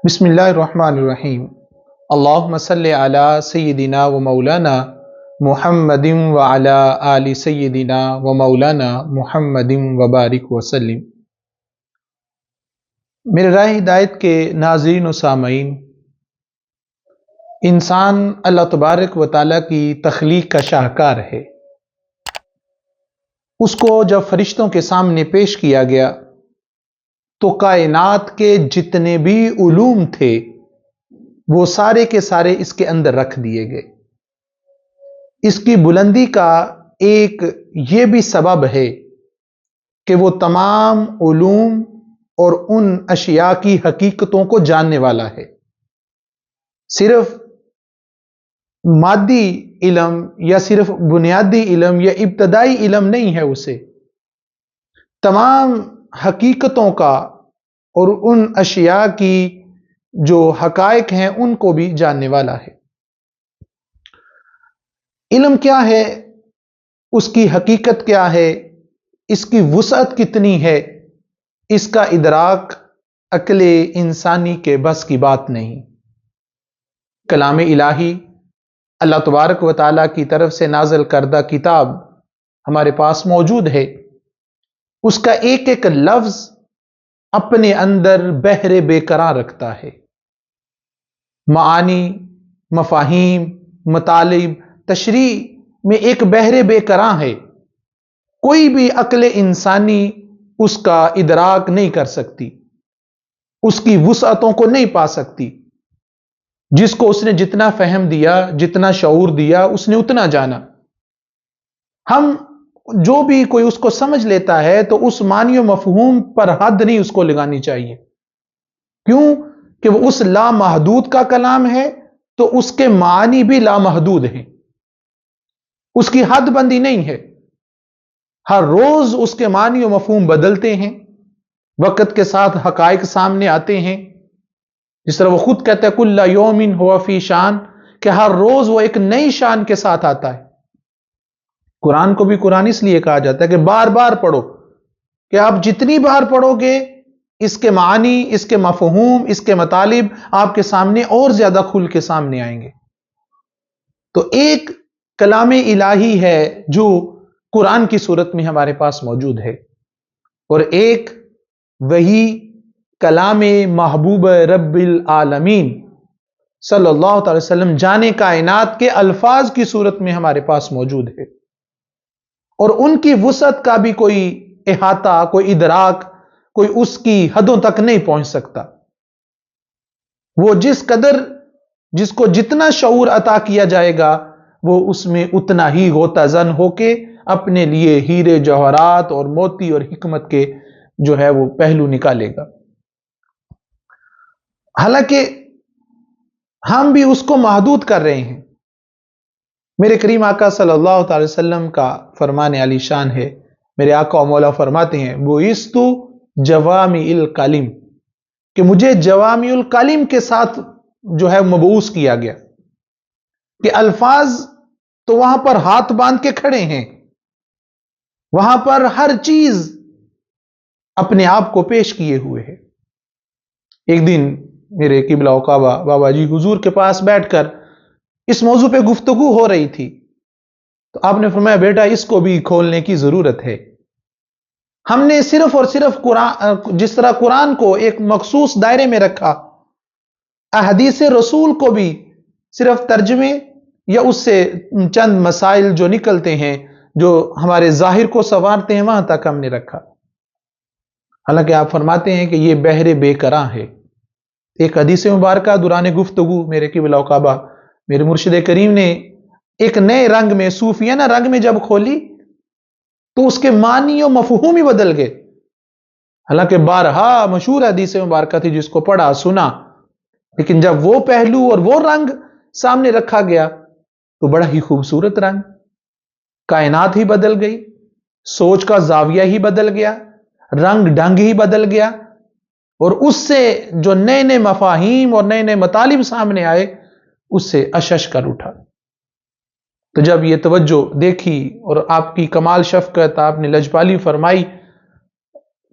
بسم اللہ الرحمن الرحیم۔ اللہم صلی علی سیدنا و مولانا محمد وعلی آل سیدنا و مولانا محمد وبارک وسلم۔ میرے راہ ہدایت کے ناظرین و سامعین، انسان اللہ تبارک و تعالیٰ کی تخلیق کا شاہکار ہے۔ اس کو جب فرشتوں کے سامنے پیش کیا گیا تو کائنات کے جتنے بھی علوم تھے وہ سارے کے سارے اس کے اندر رکھ دیے گئے۔ اس کی بلندی کا ایک یہ بھی سبب ہے کہ وہ تمام علوم اور ان اشیاء کی حقیقتوں کو جاننے والا ہے۔ صرف مادی علم یا صرف بنیادی علم یا ابتدائی علم نہیں ہے، اسے تمام حقیقتوں کا اور ان اشیاء کی جو حقائق ہیں ان کو بھی جاننے والا ہے۔ علم کیا ہے، اس کی حقیقت کیا ہے، اس کی وسعت کتنی ہے، اس کا ادراک عقل انسانی کے بس کی بات نہیں۔ کلام الہی، اللہ تبارک و تعالیٰ کی طرف سے نازل کردہ کتاب ہمارے پاس موجود ہے۔ اس کا ایک ایک لفظ اپنے اندر بحر بے قرار رکھتا ہے۔ معانی، مفاہیم، مطالب، تشریح میں ایک بحر بے قرار ہے۔ کوئی بھی عقل انسانی اس کا ادراک نہیں کر سکتی، اس کی وسعتوں کو نہیں پا سکتی۔ جس کو اس نے جتنا فہم دیا، جتنا شعور دیا، اس نے اتنا جانا۔ ہم جو بھی کوئی اس کو سمجھ لیتا ہے تو اس معنی و مفہوم پر حد نہیں اس کو لگانی چاہیے، کیوں کہ وہ اس لامحدود کا کلام ہے تو اس کے معنی بھی لامحدود ہیں، اس کی حد بندی نہیں ہے۔ ہر روز اس کے معنی و مفہوم بدلتے ہیں، وقت کے ساتھ حقائق سامنے آتے ہیں۔ جس طرح وہ خود کہتا ہے کل یوم ہوا فی شان، کہ ہر روز وہ ایک نئی شان کے ساتھ آتا ہے۔ قرآن کو بھی قرآن اس لیے کہا جاتا ہے کہ بار بار پڑھو، کہ آپ جتنی بار پڑھو گے اس کے معنی، اس کے مفہوم، اس کے مطالب آپ کے سامنے اور زیادہ کھل کے سامنے آئیں گے۔ تو ایک کلام الہی ہے جو قرآن کی صورت میں ہمارے پاس موجود ہے، اور ایک وہی کلام محبوب رب العالمین صلی اللہ تعالی وسلم جانے کائنات کے الفاظ کی صورت میں ہمارے پاس موجود ہے، اور ان کی وسعت کا بھی کوئی احاطہ، کوئی ادراک، کوئی اس کی حدوں تک نہیں پہنچ سکتا۔ وہ جس قدر، جس کو جتنا شعور عطا کیا جائے گا وہ اس میں اتنا ہی غوطہ زن ہو کے اپنے لیے ہیرے جوہرات اور موتی اور حکمت کے جو ہے وہ پہلو نکالے گا۔ حالانکہ ہم بھی اس کو محدود کر رہے ہیں۔ میرے کریم آقا صلی اللہ تعالی وسلم کا فرمان علی شان ہے، میرے آقا و مولا فرماتے ہیں بُعِثْتُ جوامع الکلم، کہ مجھے جوامع الکلم کے ساتھ جو ہے مبعوث کیا گیا، کہ الفاظ تو وہاں پر ہاتھ باندھ کے کھڑے ہیں، وہاں پر ہر چیز اپنے آپ کو پیش کیے ہوئے ہے۔ ایک دن میرے قبلہ و کعبہ بابا جی حضور کے پاس بیٹھ کر اس موضوع پہ گفتگو ہو رہی تھی، تو آپ نے فرمایا بیٹا اس کو بھی کھولنے کی ضرورت ہے۔ ہم نے صرف اور صرف قرآن، جس طرح قرآن کو ایک مخصوص دائرے میں رکھا، احادیث رسول کو بھی صرف ترجمے یا اس سے چند مسائل جو نکلتے ہیں جو ہمارے ظاہر کو سنوارتے ہیں وہاں تک ہم نے رکھا۔ حالانکہ آپ فرماتے ہیں کہ یہ بحر بے قرار ہے۔ ایک حدیث مبارکہ دوران گفتگو میرے قبلہ و کعبہ میرے مرشد کریم نے ایک نئے رنگ میں، صوفیانہ رنگ میں جب کھولی تو اس کے معنی و مفہوم ہی بدل گئے۔ حالانکہ بارہا مشہور حدیث مبارکہ تھی جس کو پڑھا سنا، لیکن جب وہ پہلو اور وہ رنگ سامنے رکھا گیا تو بڑا ہی خوبصورت رنگ، کائنات ہی بدل گئی، سوچ کا زاویہ ہی بدل گیا، رنگ ڈھنگ ہی بدل گیا، اور اس سے جو نئے نئے مفاہیم اور نئے نئے مطالب سامنے آئے اس سے اشش کر اٹھا۔ تو جب یہ توجہ دیکھی اور آپ کی کمال شفقت، آپ نے لجپالی فرمائی،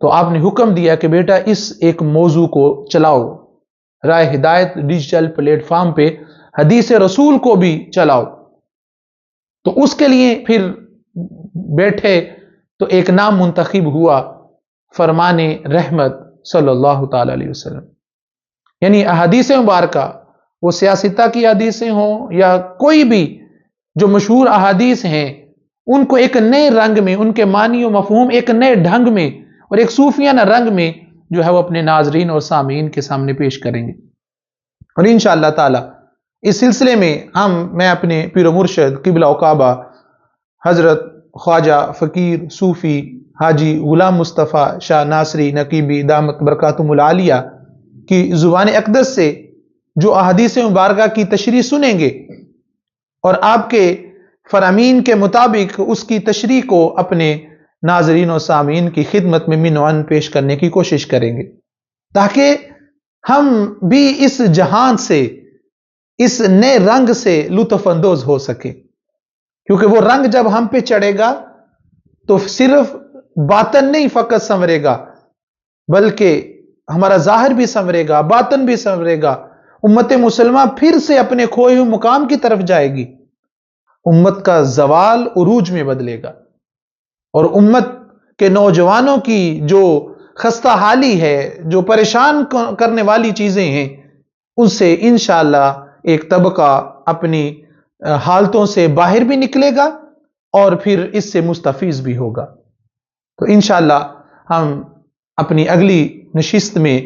تو آپ نے حکم دیا کہ بیٹا اس ایک موضوع کو چلاؤ، رائے ہدایت ڈیجیٹل پلیٹ فارم پہ حدیث رسول کو بھی چلاؤ. تو اس کے لیے پھر بیٹھے تو ایک نام منتخب ہوا، فرمان رحمت صلی اللہ تعالی علیہ وسلم. یعنی احادیث مبارکہ، وہ سیاستہ کی حدیثیں ہوں یا کوئی بھی جو مشہور احادیث ہیں، ان کو ایک نئے رنگ میں، ان کے معنی و مفہوم ایک نئے ڈھنگ میں اور ایک صوفیانہ رنگ میں جو ہے وہ اپنے ناظرین اور سامعین کے سامنے پیش کریں گے. اور انشاءاللہ تعالی اس سلسلے میں میں اپنے پیر و مرشد قبلہ و کعبہ حضرت خواجہ فقیر صوفی حاجی غلام مصطفیٰ شاہ ناصری نقیبی دامت برکاتہم العالیہ کی زبان اقدس سے جو احادیث مبارکہ کی تشریح سنیں گے اور آپ کے فرامین کے مطابق اس کی تشریح کو اپنے ناظرین و سامعین کی خدمت میں منوان پیش کرنے کی کوشش کریں گے، تاکہ ہم بھی اس جہان سے، اس نئے رنگ سے لطف اندوز ہو سکے. کیونکہ وہ رنگ جب ہم پہ چڑھے گا تو صرف باطن نہیں فقط سنورے گا، بلکہ ہمارا ظاہر بھی سنورے گا، باطن بھی سنورے گا. امت مسلمہ پھر سے اپنے کھوئے ہوئے مقام کی طرف جائے گی. امت کا زوال عروج میں بدلے گا، اور امت کے نوجوانوں کی جو خستہ حالی ہے، جو پریشان کرنے والی چیزیں ہیں، ان سے انشاءاللہ ایک طبقہ اپنی حالتوں سے باہر بھی نکلے گا اور پھر اس سے مستفیض بھی ہوگا. تو انشاءاللہ ہم اپنی اگلی نشست میں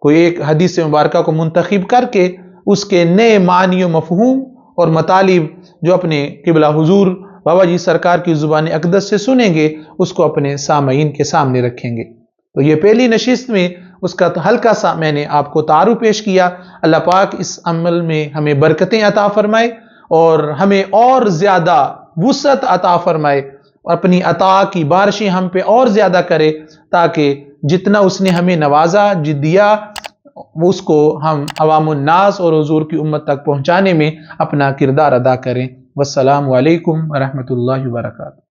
کوئی ایک حدیث مبارکہ کو منتخب کر کے اس کے نئے معنی و مفہوم اور مطالب جو اپنے قبلہ حضور بابا جی سرکار کی زبان اقدس سے سنیں گے، اس کو اپنے سامعین کے سامنے رکھیں گے. تو یہ پہلی نشست میں اس کا ہلکا سا میں نے آپ کو تعارف پیش کیا. اللہ پاک اس عمل میں ہمیں برکتیں عطا فرمائے اور ہمیں اور زیادہ وسعت عطا فرمائے، اور اپنی عطا کی بارشیں ہم پہ اور زیادہ کرے، تاکہ جتنا اس نے ہمیں نوازا دیا اس کو ہم عوام الناس اور حضور کی امت تک پہنچانے میں اپنا کردار ادا کریں. والسلام علیکم ورحمۃ اللہ وبرکاتہ.